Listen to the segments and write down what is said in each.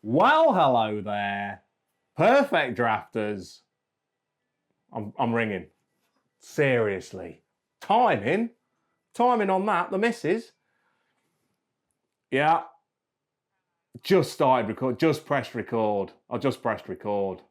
Well, hello there, perfect drafters. I'm ringing. Seriously. Timing on that, the missus. Yeah. Just started record, just pressed record. I just pressed record.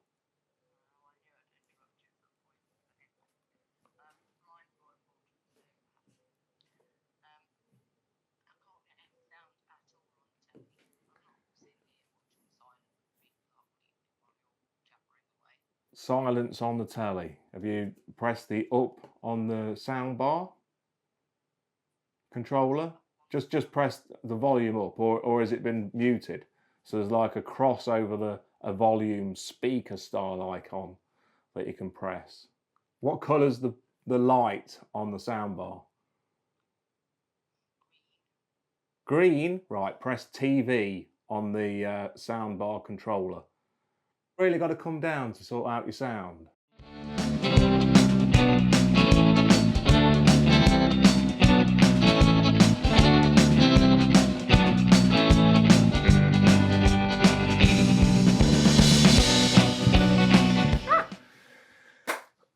Silence on the telly. Have you pressed the up on the sound bar controller? Just press the volume up, or has it been muted? So there's like a cross over a volume speaker style icon that you can press. What colour's the light on the sound bar? Green. Right, press TV on the sound bar controller. Really got to come down to sort out your sound.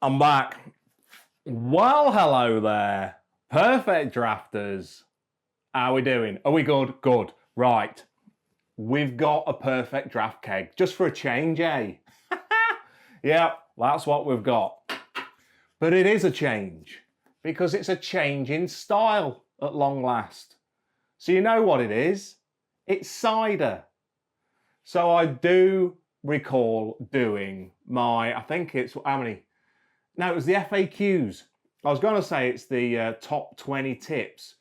I'm back. Well, hello there, perfect drafters. How are we doing? Are we good? Good. Right. We've got a perfect draft keg, just for a change, eh? Yeah, that's what we've got. But it is a change, because it's a change in style at long last. So you know what it is? It's cider. So I do recall doing my, I think it's, how many? No, it was the FAQs. I was going to say it's the top 20 tips,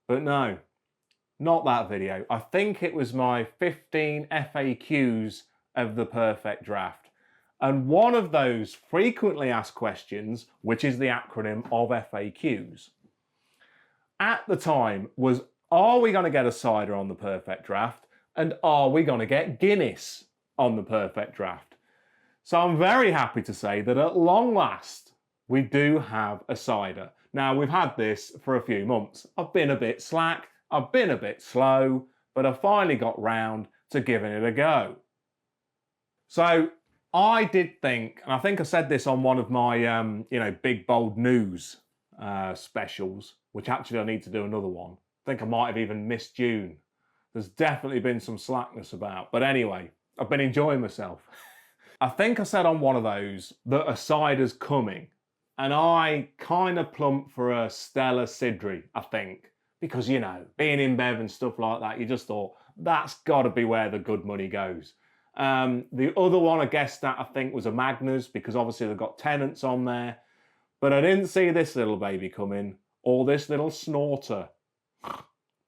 but no. Not that video. I think it was my 15 FAQs of the perfect draft. And one of those frequently asked questions, which is the acronym of FAQs, at the time was, are we going to get a cider on the perfect draft? And are we going to get Guinness on the perfect draft? So I'm very happy to say that at long last, we do have a cider. Now, we've had this for a few months. I've been a bit slack. I've been a bit slow, but I finally got round to giving it a go. So I did think, and I think I said this on one of my, big bold news specials, which actually I need to do another one. I think I might have even missed June. There's definitely been some slackness about, but anyway, I've been enjoying myself. I think I said on one of those that a cider's coming, and I kind of plumped for a Stella Sidri, I think. Because, you know, being in Bev and stuff like that, you just thought, that's got to be where the good money goes. The other one I guessed at, I think, was a Magners, because obviously they've got Tennants on there. But I didn't see this little baby coming, or this little snorter.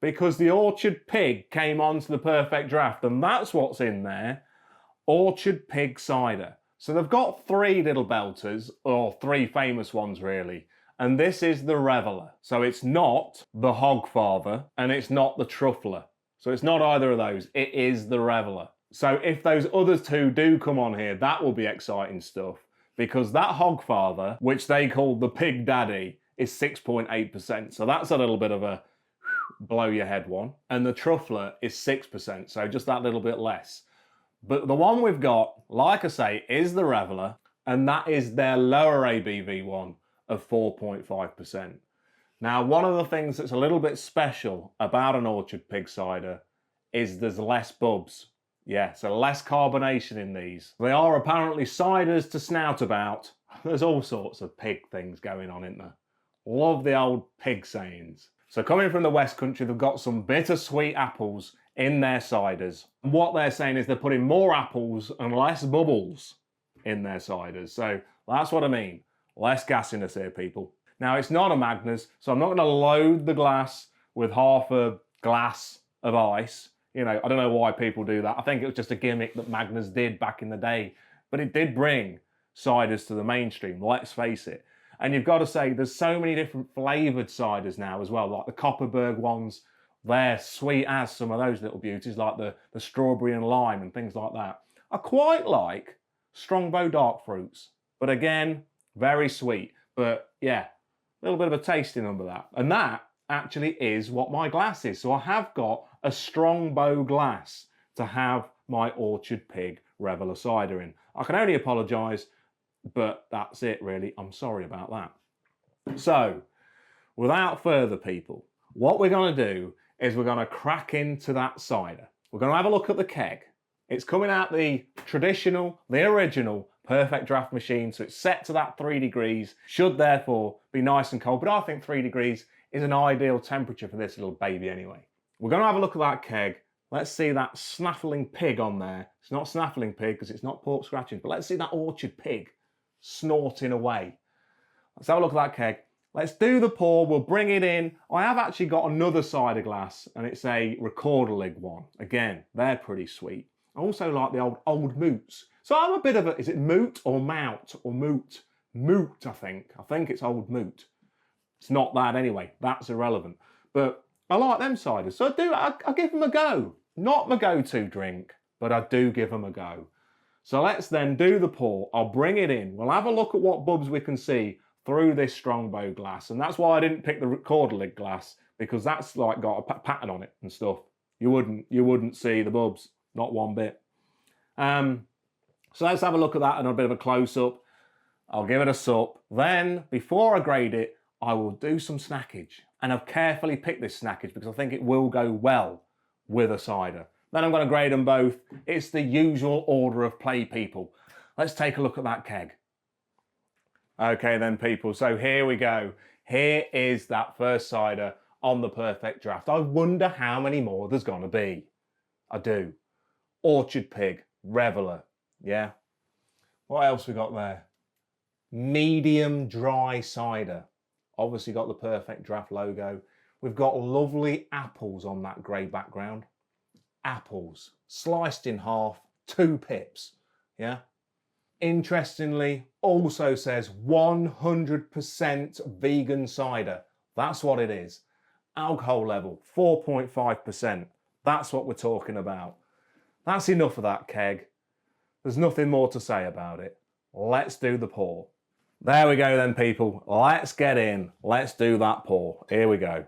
Because the Orchard Pig came onto the perfect draft, and that's what's in there. Orchard Pig Cider. So they've got three little belters, or three famous ones really. And this is the Reveller. So it's not the Hogfather and it's not the Truffler. So it's not either of those. It is the Reveller. So if those other two do come on here, that will be exciting stuff. Because that Hogfather, which they call the Pig Daddy, is 6.8%. So that's a little bit of a blow your head one. And the Truffler is 6%. So just that little bit less. But the one we've got, like I say, is the Reveller. And that is their lower ABV one of 4.5%. Now, one of the things that's a little bit special about an Orchard Pig cider is there's less bubs. Yeah, so less carbonation in these. They are apparently ciders to snout about. There's all sorts of pig things going on, isn't there? Love the old pig sayings. So coming from the West Country, they've got some bittersweet apples in their ciders. And what they're saying is they're putting more apples and less bubbles in their ciders. So that's what I mean. Less gassiness here, people. Now, it's not a Magners, so I'm not going to load the glass with half a glass of ice. You know, I don't know why people do that. I think it was just a gimmick that Magners did back in the day. But it did bring ciders to the mainstream, let's face it. And you've got to say, there's so many different flavoured ciders now as well, like the Copperberg ones. They're sweet as some of those little beauties, like the strawberry and lime and things like that. I quite like Strongbow dark fruits, but again, very sweet. But yeah, a little bit of a tasting under that. And that actually is what my glass is. So I have got a Strongbow glass to have my Orchard Pig Reveller Cider in. I can only apologise, but that's it really. I'm sorry about that. So, without further people, what we're going to do is we're going to crack into that cider. We're going to have a look at the keg. It's coming out the traditional, the original PerfectDraft machine, so it's set to that 3 degrees, should therefore be nice and cold, but I think 3 degrees is an ideal temperature for this little baby anyway. We're going to have a look at that keg. Let's see that snaffling pig on there. It's not snaffling pig because it's not pork scratching, but let's see that Orchard Pig snorting away. Let's have a look at that keg. Let's do the pour, we'll bring it in. I have actually got another cider glass and it's a recorder lid one. Again, they're pretty sweet. I also like the old moots. So I'm a bit of a, is it moot or mout or moot? Moot, I think. I think it's old moot. It's not that anyway, that's irrelevant. But I like them ciders, so I give them a go. Not my go-to drink, but I do give them a go. So let's then do the pour. I'll bring it in. We'll have a look at what bubs we can see through this strongbow glass. And that's why I didn't pick the recorder lid glass, because that's like got a pattern on it and stuff. You wouldn't see the bubs, not one bit. So let's have a look at that and a bit of a close-up. I'll give it a sup. Then, before I grade it, I will do some snackage. And I've carefully picked this snackage because I think it will go well with a cider. Then I'm going to grade them both. It's the usual order of play, people. Let's take a look at that keg. Okay then, people, so here we go. Here is that first cider on the PerfectDraft. I wonder how many more there's going to be. I do. Orchard Pig Reveller, yeah. What else we got there? Medium dry cider. Obviously got the PerfectDraft logo. We've got lovely apples on that grey background. Apples, sliced in half, 2 pips, yeah. Interestingly, also says 100% vegan cider. That's what it is. Alcohol level, 4.5%. That's what we're talking about. That's enough of that keg. There's nothing more to say about it. Let's do the pour. There we go then, people. Let's get in. Let's do that pour. Here we go.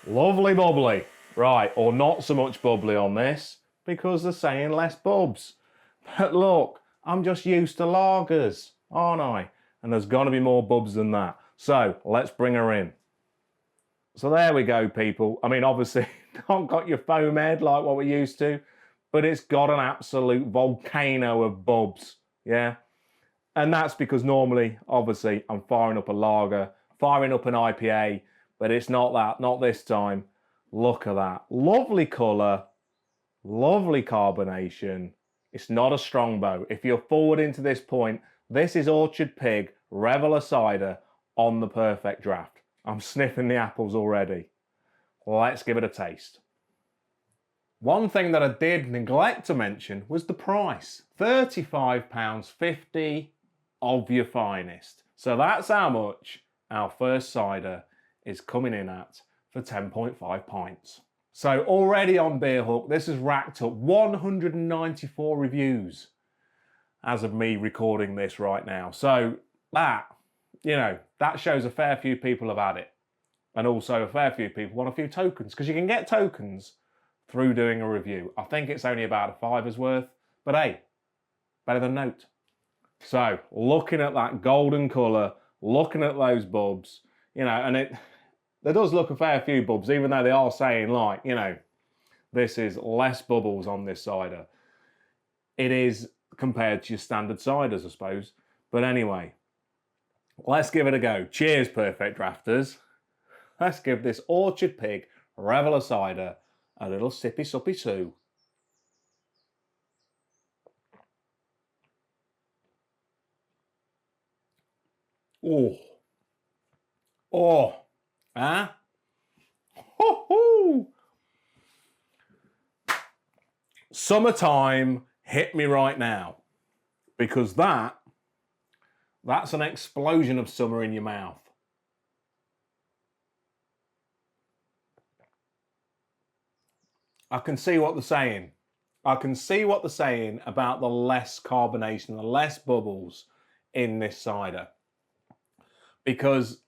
Lovely bubbly. Right, or not so much bubbly on this, because they're saying less bubs. But look, I'm just used to lagers, aren't I? And there's got to be more bubs than that. So, let's bring her in. So there we go, people. I mean, obviously, not got your foam head like what we're used to, but it's got an absolute volcano of bubs, yeah? And that's because normally, obviously, I'm firing up a lager, firing up an IPA, but it's not that, not this time. Look at that. Lovely colour, lovely carbonation. It's not a strongbow. If you're forward into this point, this is Orchard Pig Reveller Cider on the PerfectDraft. I'm sniffing the apples already. Let's give it a taste. One thing that I did neglect to mention was the price. £35.50 of your finest. So that's how much our first cider is coming in at for 10.5 pints. So already on Beerhook, this has racked up 194 reviews as of me recording this right now. So that, you know, that shows a fair few people have had it. And also a fair few people want a few tokens, because you can get tokens through doing a review. I think it's only about a £5's worth, but hey, better than note. So looking at that golden colour, looking at those bubs, you know, and there does look a fair few bubs, even though they are saying, like, you know, this is less bubbles on this cider. It is compared to your standard ciders, I suppose. But anyway, let's give it a go. Cheers, PerfectDrafters. Let's give this Orchard Pig Reveller Cider a little sippy suppy too. Oh. Oh. Huh? Ho-ho! Summertime hit me right now, because that's an explosion of summer in your mouth. I can see what they're saying. I can see what they're saying about the less carbonation, the less bubbles in this cider. Because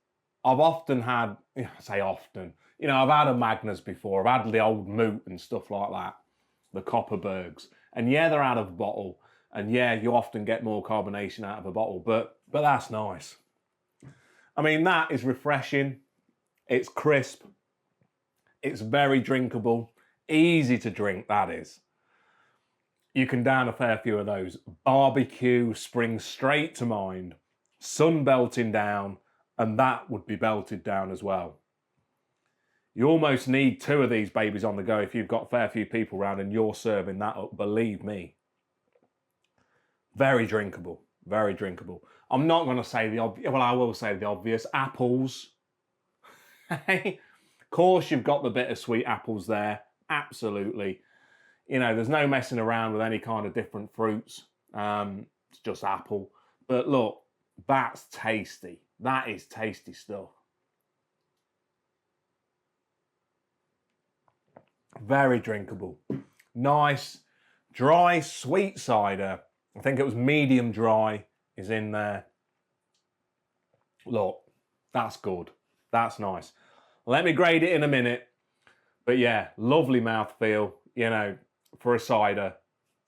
I've often had, I say often, I've had a Magners before. I've had the old Moot and stuff like that, the Copperbergs. And yeah, they're out of bottle. And yeah, you often get more carbonation out of a bottle, but that's nice. I mean, that is refreshing. It's crisp. It's very drinkable. Easy to drink, that is. You can down a fair few of those. Barbecue springs straight to mind. Sun belting down, and that would be belted down as well. You almost need 2 of these babies on the go if you've got a fair few people around and you're serving that up, believe me. Very drinkable, very drinkable. I'm not going to say the obvious, well, I will say the obvious, apples. Of course you've got the bittersweet apples there, absolutely. There's no messing around with any kind of different fruits. It's just apple. But look, that's tasty. That is tasty stuff. Very drinkable. Nice, dry, sweet cider. I think it was medium dry is in there. Look, that's good. That's nice. Let me grade it in a minute. But yeah, lovely mouthfeel, for a cider.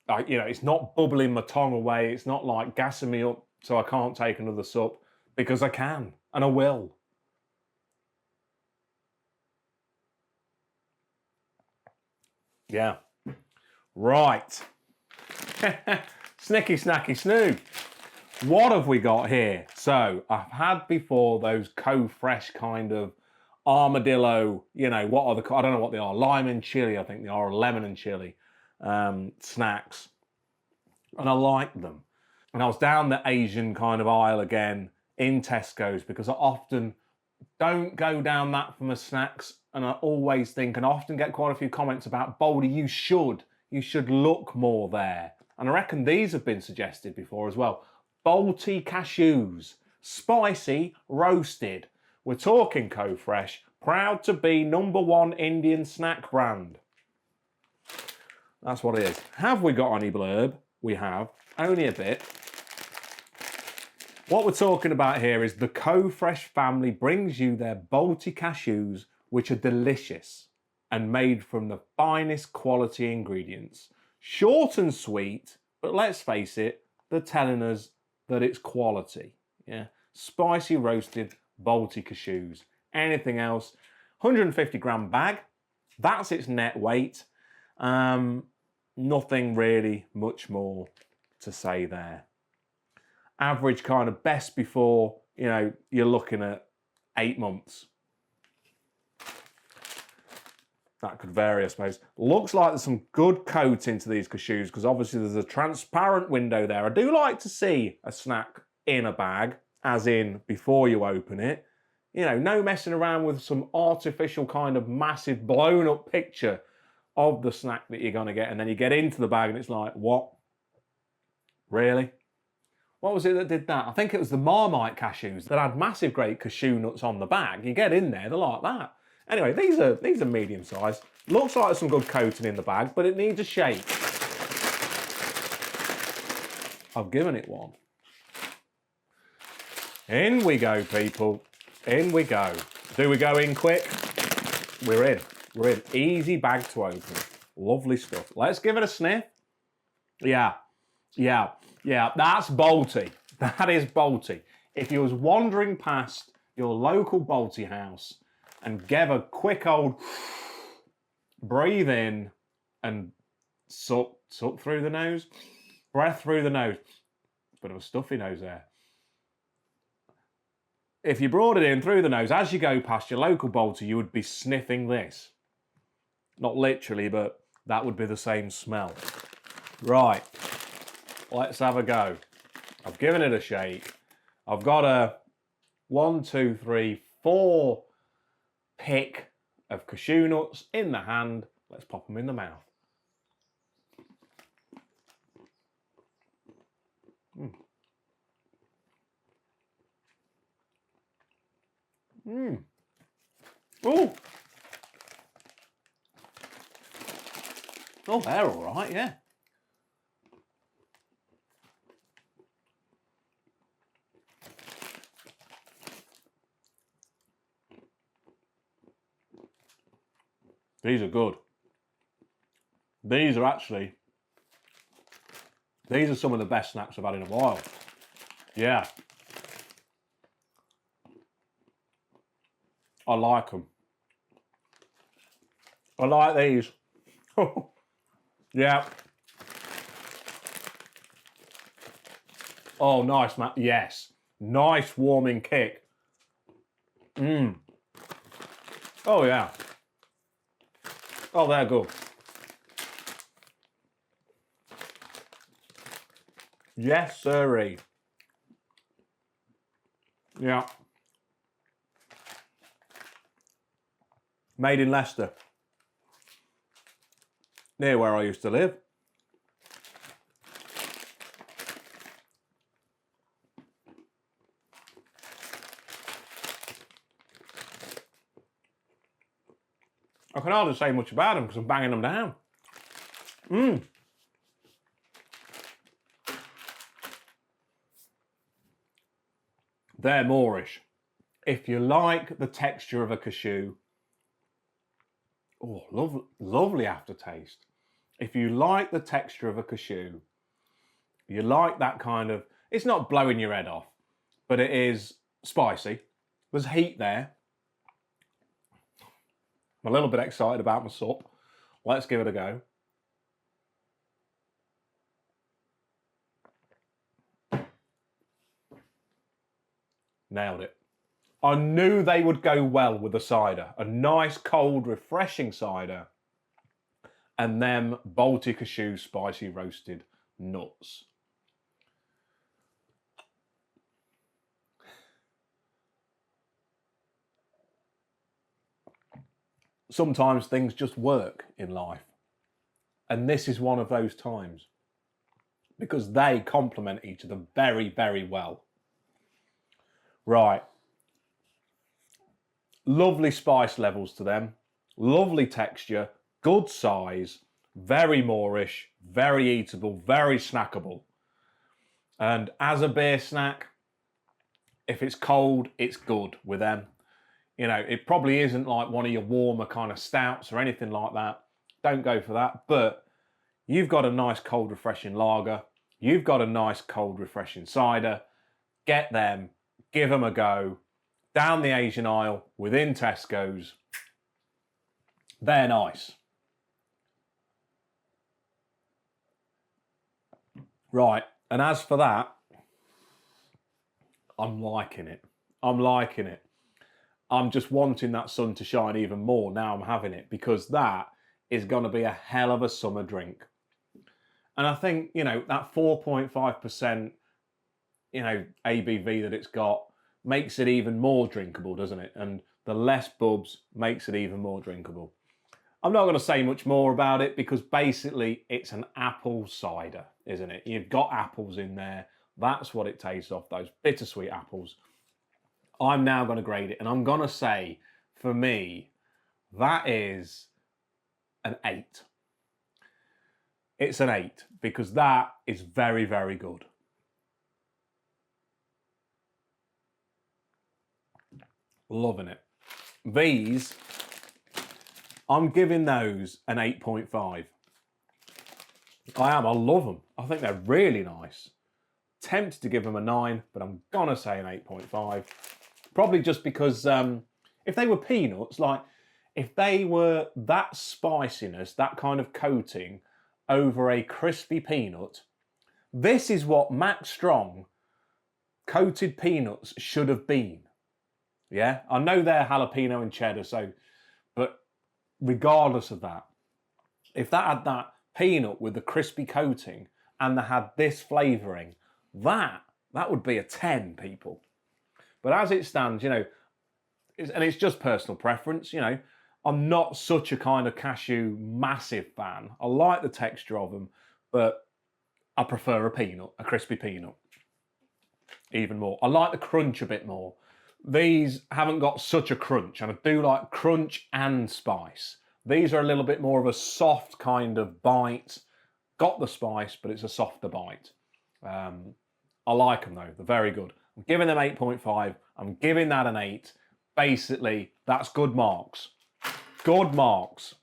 It's not bubbling my tongue away. It's not like gassing me up so I can't take another sup, because I can, and I will. Yeah. Right. Snicky, snacky, snoo. What have we got here? So, I've had before those Cofresh kind of armadillo, what are I don't know what they are, lime and chili, I think they are, or lemon and chili snacks. And I like them. And I was down the Asian kind of aisle again in Tesco's, because I often don't go down that for my snacks. And I always think, and I often get quite a few comments about, Baldy, you should look more there. And I reckon these have been suggested before as well. Balti Cashews, spicy, roasted. We're talking Cofresh, proud to be #1 Indian snack brand. That's what it is. Have we got any blurb? We have, only a bit. What we're talking about here is the Cofresh family brings you their Balti Cashews, which are delicious and made from the finest quality ingredients. Short and sweet, but let's face it, they're telling us that it's quality. Yeah, spicy roasted Balti Cashews. Anything else? 150 gram bag. That's its net weight. Nothing really much more to say there. Average kind of best before, you're looking at 8 months. That could vary, I suppose. Looks like there's some good coating to these cashews, because obviously there's a transparent window there. I do like to see a snack in a bag, as in before you open it. No messing around with some artificial kind of massive blown up picture of the snack that you're going to get, and then you get into the bag and it's like, what? Really? What was it that did that? I think it was the Marmite cashews that had massive great cashew nuts on the bag. You get in there, they're like that. Anyway, these are medium sized. Looks like there's some good coating in the bag, but it needs a shake. I've given it one. In we go, people. In we go. Do we go in quick? We're in. We're in. Easy bag to open. Lovely stuff. Let's give it a sniff. Yeah. That's Balti. That is Balti. If you was wandering past your local Balti house and gave a quick old breathe in and suck through the nose, breath through the nose. Bit of a stuffy nose there. If you brought it in through the nose, as you go past your local Balti, you would be sniffing this. Not literally, but that would be the same smell. Right, let's have a go. I've given it a shake. I've got a 1, 2, 3, 4 pick of cashew nuts in the hand. Let's pop them in the mouth. Oh, Oh, they're all right, yeah. These are good. These are some of the best snacks I've had in a while. Yeah. I like them. I like these. Yeah. Oh, nice, Matt. Yes. Nice warming kick. Mmm. Oh, yeah. Oh, they're good. Yes, sirree. Yeah. Made in Leicester. Near where I used to live. I can hardly say much about them because I'm banging them down. Mmm. They're Moorish. If you like the texture of a cashew, oh, lovely aftertaste. If you like the texture of a cashew, you like that kind of, it's not blowing your head off, but it is spicy. There's heat there. I'm a little bit excited about my sup. Let's give it a go. Nailed it. I knew they would go well with a cider. A nice, cold, refreshing cider. And them Balti Cashew spicy roasted nuts. Sometimes things just work in life. And this is one of those times. Because they complement each other very, very well. Right. Lovely spice levels to them. Lovely texture. Good size. Very Moorish. Very eatable. Very snackable. And as a beer snack, if it's cold, it's good with them. You know, it probably isn't like one of your warmer kind of stouts or anything like that. Don't go for that. But you've got a nice cold refreshing lager. You've got a nice cold refreshing cider. Get them. Give them a go. Down the Asian aisle within Tesco's. They're nice. Right. And as for that, I'm liking it. I'm liking it. I'm just wanting that sun to shine even more now I'm having it, because that is going to be a hell of a summer drink. And I think, you know, that 4.5%, you know, ABV that it's got makes it even more drinkable, doesn't it? And the less bubs makes it even more drinkable. I'm not going to say much more about it because basically it's an apple cider, isn't it? You've got apples in there. That's what it tastes of, those bittersweet apples. I'm now going to grade it, and I'm going to say, for me, that is an 8. It's an 8 because that is very, very good. Loving it. These, I'm giving those an 8.5. I am. I love them. I think they're really nice. Tempted to give them a 9, but I'm going to say an 8.5. Probably just because if they were peanuts, like if they were that spiciness, that kind of coating over a crispy peanut, this is what Max Strong coated peanuts should have been. Yeah, I know they're jalapeno and cheddar, so, but regardless of that, if that had that peanut with the crispy coating and they had this flavouring, that would be a 10, people. But as it stands, you know, and it's just personal preference, you know, I'm not such a kind of cashew massive fan. I like the texture of them, but I prefer a peanut, a crispy peanut, even more. I like the crunch a bit more. These haven't got such a crunch, and I do like crunch and spice. These are a little bit more of a soft kind of bite. Got the spice, but it's a softer bite. I like them though, they're very good. I'm giving them 8.5, I'm giving that an 8. Basically, that's good marks. Good marks.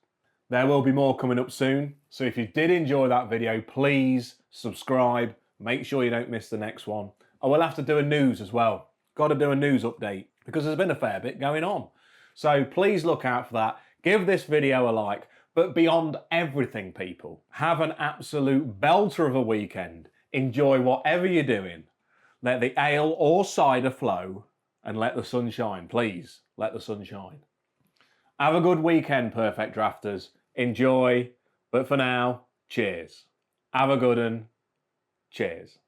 There will be more coming up soon, so if you did enjoy that video, please subscribe, make sure you don't miss the next one. I will have to do a news as well. Got to do a news update, because there's been a fair bit going on. So please look out for that. Give this video a like, but beyond everything, people, have an absolute belter of a weekend. Enjoy whatever you're doing. Let the ale or cider flow and let the sun shine. Please, let the sun shine. Have a good weekend, Perfect Drafters. Enjoy, but for now, cheers. Have a good one. Cheers.